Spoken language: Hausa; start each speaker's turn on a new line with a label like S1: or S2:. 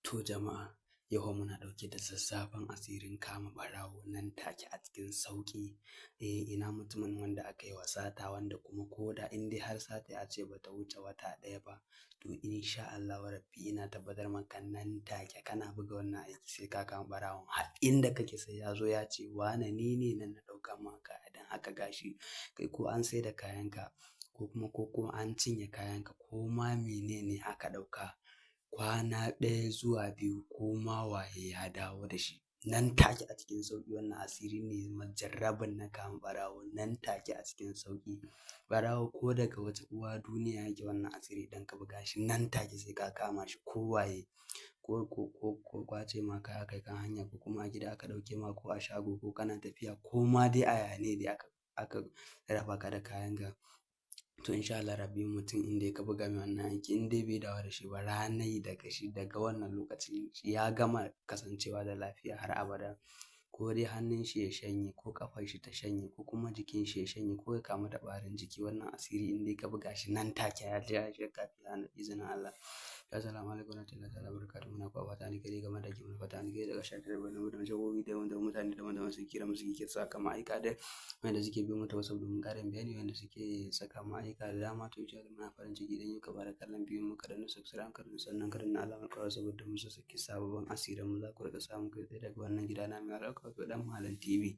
S1: To jama'a, yau muna ɗauke da zazzafan asirin kama ɓarawo nan take a cikin sauƙi. Ina mutumin wanda aka yi wa sata wanda kuma ko da in dai har sata ya ce bata wuce wata ɗaya ba, to insha Allahu Rabbi ina tabbatar maka nan take kana buga wannan aiki sai ka kama ɓarawon. Har inda kake sai ya zo ya ce wane ni ne nan na ɗauka maka kaya don haka gashi kai ko an sai da kayanka ko kuma an cinye kayanka ko ma menene aka ɗauka. Kwana ɗaya zuwa biyu ko ma waye ya dawo da shi nan take a cikin sauƙi. Wannan asiri ne majarrabin na kama ɓarawo nan take a cikin sauƙi. Ɓarawo ko daga wace uwa duniya yake, wannan asiri idan ka buga shi nan take sai ka kama shi ko waye. Ko kwace ma kaya kai kan hanya ko kuma a gida aka ɗauke ma ko a shago ko kana tafiya ko ma dai a yane dai aka raba ka da kayanka. To insha Allah Rabbi mutum in dai ka buga mai wannan aiki in dai bai dawo da shi ba ranai daga wannan lokaci ya gama kasancewa da lafiya har abada. Ko dai hannun shi ya shanye ko ƙafar shi ta shanye ko kuma jikin shi ya shanye ko ya kamu da ɓarin jiki. Wannan asiri in dai ka buga shi nan take ya je ya shiga kafin izinin Allah. Assalamu alaikum warahmatullahi wabarakatuh. Muna kwa fata alheri game da muna fata alheri daga shatar da jagobi da mutane da suke kira musu ke saka ma'aika da wanda suke biyo mata wasu domin ƙarin bayani wanda suke saka ma'aika da dama. To insha Allah muna farin ciki idan yau ka fara kallon bidiyon mu ka danna subscribe ka danna sannan ka danna alamar ƙararrawa saboda mu saki sababbin asirin mu za ku riƙa samun kai tsaye daga wannan gida na mai albarka wato ɗan Malam TV.